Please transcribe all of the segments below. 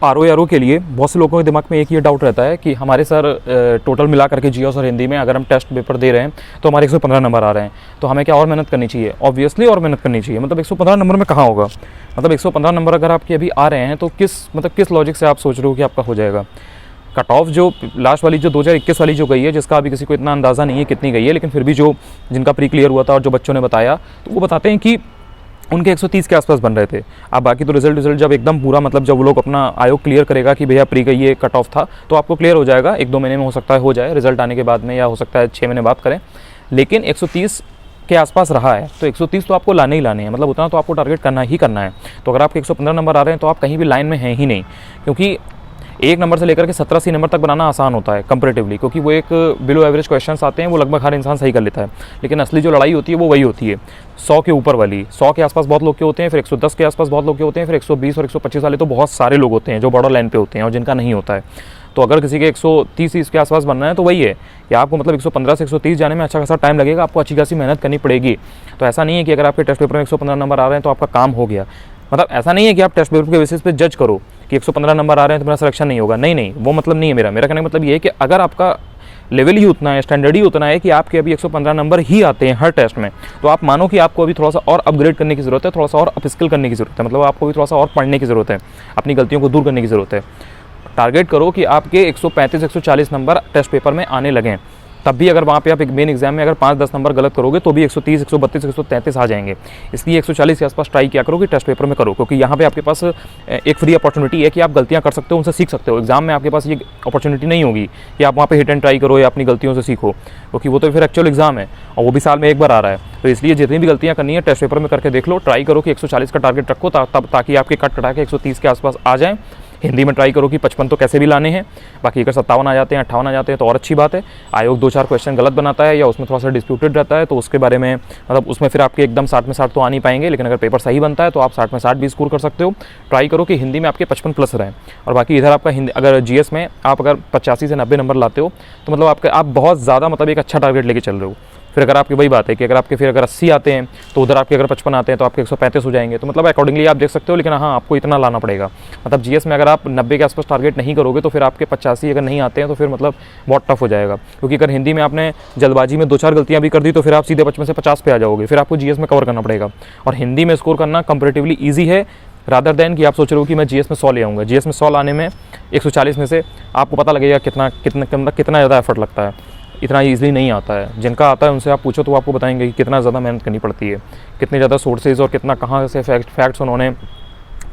Are के लिए बहुत से लोगों के दिमाग में एक ये डाउट रहता है कि हमारे सर टोटल मिला करके जीएस और हिंदी में अगर हम टेस्ट पेपर दे रहे हैं तो हमारे 115 नंबर आ रहे हैं, तो हमें क्या और मेहनत करनी चाहिए? ऑब्वियसली और मेहनत करनी चाहिए। मतलब 115 नंबर में कहाँ होगा? मतलब 115 नंबर अगर आपके अभी आ रहे हैं तो किस लॉजिक से आप सोच रहे हो कि आपका हो जाएगा? कट ऑफ जो लास्ट वाली जो 2021 वाली जो गई है, जिसका अभी किसी को इतना अंदाज़ा नहीं है कितनी गई है, लेकिन फिर भी जो जिनका प्री क्लियर हुआ था और जो बच्चों ने बताया, तो वो बताते हैं कि उनके 130 के आसपास बन रहे थे। अब बाकी तो रिजल्ट जब एकदम पूरा, मतलब जब वो लोग अपना आयोग क्लियर करेगा कि भैया प्री का ये कट ऑफ था, तो आपको क्लियर हो जाएगा। 1-2 महीने में हो सकता है हो जाए, रिजल्ट आने के बाद में, या हो सकता है 6 महीने बाद करें। लेकिन 130 के आसपास रहा है तो 130 तो आपको लाने ही लाने हैं, मतलब उतना तो आपको टारगेट करना ही करना है। तो अगर आपके 115 नंबर आ रहे हैं तो आप कहीं भी लाइन में हैं ही नहीं, क्योंकि 1 नंबर से लेकर के 70-80 नंबर तक बनाना आसान होता है कंपैरेटिवली, क्योंकि वो एक बिलो एवरेज क्वेश्चंस आते हैं, वो लगभग हर इंसान सही कर लेता है। लेकिन असली जो लड़ाई होती है वो वही होती है 100 के ऊपर वाली। 100 के आसपास बहुत लोग के होते हैं, फिर 110 के आसपास बहुत लोग के होते हैं, फिर 120 और 125 वाले तो बहुत सारे लोग होते हैं जो बॉर्डर लाइन पे होते हैं और जिनका नहीं होता है। तो अगर किसी के 130 के आसपास बनना है तो वही है कि आपको मतलब 115 से 130 जाने में अच्छा खासा टाइम लगेगा, आपको अच्छी खासी मेहनत करनी पड़ेगी। तो ऐसा नहीं है कि अगर आपके टेस्ट पेपर में 115 नंबर आ रहे हैं तो आपका काम हो गया। मतलब ऐसा नहीं है कि आप टेस्ट पेपर के बेसिस पे जज करो कि 115 नंबर आ रहे हैं तो मेरा सिलेक्शन नहीं होगा। नहीं, वो मतलब नहीं है मेरा कहने का मतलब ये है कि अगर आपका लेवल ही उतना है, स्टैंडर्ड ही उतना है कि आपके अभी 115 नंबर ही आते हैं हर टेस्ट में, तो आप मानो कि आपको अभी थोड़ा सा और अपग्रेड करने की ज़रूरत है, थोड़ा सा और अपस्किल करने की ज़रूरत है। मतलब आपको भी थोड़ा सा और पढ़ने की ज़रूरत है, अपनी गलतियों को दूर करने की ज़रूरत है। टारगेट करो कि आपके 135-140 नंबर टेस्ट पेपर में आने लगें। तब भी अगर वहाँ पे आप एक मेन एग्जाम में अगर 5-10 नंबर गलत करोगे तो भी 130, 132, 133 आ जाएंगे। इसलिए 140 के आसपास ट्राई किया करो कि टेस्ट पेपर में करो, क्योंकि यहाँ पे आपके पास एक फ्री अपॉर्चुनिटी है कि आप गलतियाँ कर सकते हो, उनसे सीख सकते हो। एग्जाम में आपके पास ये अपॉर्चुनिटी नहीं होगी कि आप वहाँ पे हिट एंड ट्राई करो या अपनी गलतियों से सीखो, क्योंकि वो तो फिर एक्चुअल एग्जाम है और वो भी साल में एक बार आ रहा है। तो इसलिए जितनी भी गलतियाँ करनी है टेस्ट पेपर में करके देख लो, ट्राई करो कि 140 का टारगेट रखो, तब ताकि आपके कट कटा के 130 के आसपास आ जाएँ। हिंदी में ट्राई करो कि 55 तो कैसे भी लाने हैं। बाकी अगर 57 आ जाते हैं, 58 आ जाते हैं तो और अच्छी बात है। आयोग 2-4 क्वेश्चन गलत बनाता है या उसमें थोड़ा सा डिस्प्यूटेड रहता है तो उसके बारे में, मतलब उसमें फिर आपके एकदम 60 में 60 तो आ नहीं पाएंगे, लेकिन अगर पेपर सही बनता है तो आप 60 में 60 भी स्कोर कर सकते हो। ट्राई करो कि हिंदी में आपके 55+ रहें। और बाकी इधर आपका हिंदी, अगर जीएस में आप अगर 85 से 90 नंबर लाते हो तो मतलब आप बहुत ज़्यादा, मतलब एक अच्छा टारगेट लेके चल रहे हो। फिर अगर आपकी वही बात है कि अगर आपके फिर अगर 80 आते हैं तो उधर आपके अगर 55 आते हैं तो आपके 135 हो जाएंगे। तो मतलब अकॉर्डिंगली आप देख सकते हो, लेकिन हाँ आपको इतना लाना पड़ेगा। मतलब जीएस में अगर आप 90 के आसपास टारगेट नहीं करोगे तो फिर आपके 85 अगर नहीं आते हैं तो फिर मतलब बहुत टफ हो जाएगा, क्योंकि अगर हिंदी में आपने जल्दबाजी में 2-4 गलतियाँ भी कर दी तो फिर आप सीधे 55 से 50 पे आ जाओगे। फिर आपको जीएस में कवर करना पड़ेगा। और हिंदी में स्कोर करना कंपेरेटिवली ईजी है, रादर देन कि आप सोच रहे हो कि मैं जीएस में 100 ले आऊँगा। जीएस में 100 लाने में 140 में से आपको पता लगेगा कितना ज़्यादा एफर्ट लगता है। इतना ईजिली नहीं आता है। जिनका आता है उनसे आप पूछो तो आपको बताएंगे कि कितना ज़्यादा मेहनत करनी पड़ती है, कितने ज़्यादा सोर्सेज और कितना कहाँ से फैक्ट्स उन्होंने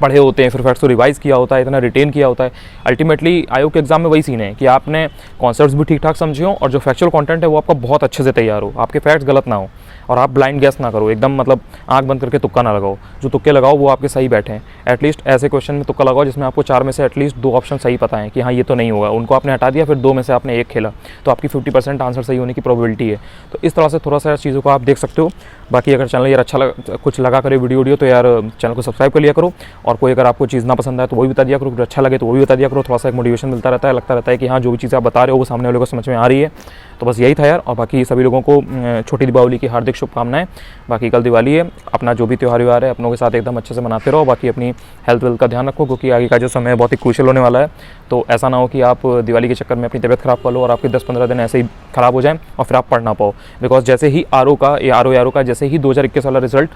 पढ़े होते हैं, फिर फैक्ट्स को रिवाइज़ किया होता है, इतना रिटेन किया होता है। अल्टीमेटली आयोग के एग्जाम में वही सीन है कि आपने कॉन्सेप्ट्स भी ठीक ठाक समझे हो और जो फैक्चुअल कंटेंट है वो आपका बहुत अच्छे से तैयार हो, आपके फैक्ट्स गलत ना हो और आप ब्लाइंड गैस ना करो, एकदम मतलब आंख बंद करके तुक्का ना लगाओ। जो तुक्के लगाओ वो आपके सही बैठे हैं। एटलीस्ट ऐसे क्वेश्चन में तुक्का लगाओ जिसमें आपको 4 में से एटलीस्ट 2 ऑप्शन सही पता है कि हाँ ये तो नहीं होगा, उनको आपने हटा दिया, फिर 2 में से आपने 1 खेला तो आपकी 50% आंसर सही होने की प्रोबेबिलिटी है। तो इस तरह से थोड़ा सा चीज़ों को आप देख सकते हो। बाकी अगर चैनल यार अच्छा कुछ लगा करे वीडियो तो यार चैनल को सब्सक्राइब कर लिया करो, और कोई अगर आपको चीज़ ना पसंद आए तो वो भी बता दिया करो, अच्छा लगे तो वो भी बता दिया करो। थोड़ा सा एक मोटिवेशन मिलता रहता है, लगता रहता है कि हाँ जो भी चीज़ आप बता रहे हो वो सामने वाले को समझ में आ रही है। तो बस यही था यार। और बाकी सभी लोगों को छोटी दीपावली की हार्दिक शुभकामनाएं। बाकी कल दिवाली है, अपना जो भी त्यौहार व्यवहार है अपनों के साथ एकदम अच्छे से मनाते रहो। बाकी अपनी हेल्थ वेल्थ का ध्यान रखो, क्योंकि आगे का जो समय है बहुत ही क्रूशियल होने वाला है। तो ऐसा ना हो कि आप दिवाली के चक्कर में अपनी तबियत ख़राब कर लो और आपके 10-15 दिन ऐसे ही ख़राब हो जाएं और फिर आप पढ़ ना पाओ। बिकॉज जैसे ही आर ओ का जैसे ही 2021 वाला रिजल्ट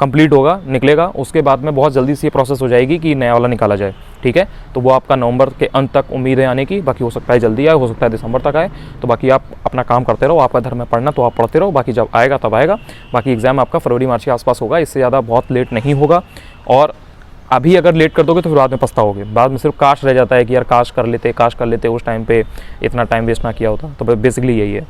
कंप्लीट होगा, निकलेगा, उसके बाद में बहुत जल्दी से ये प्रोसेस हो जाएगी कि नया वाला निकाला जाए। ठीक है, तो वो आपका नवंबर के अंत तक उम्मीद है आने की। बाकी हो सकता है जल्दी आए, हो सकता है दिसंबर तक आए। तो बाकी आप अपना काम करते रहो, आपका धर्म है पढ़ना तो आप पढ़ते रहो। बाकी जब आएगा तब आएगा। बाकी एग्जाम आपका फरवरी-मार्च के आसपास होगा, इससे ज़्यादा बहुत लेट नहीं होगा। और अभी अगर लेट कर दोगे तो फिर बाद में पछताओगे। बाद में सिर्फ काश रह जाता है कि यार काश कर लेते, उस टाइम पे इतना टाइम वेस्ट ना किया होता। तो बेसिकली यही है।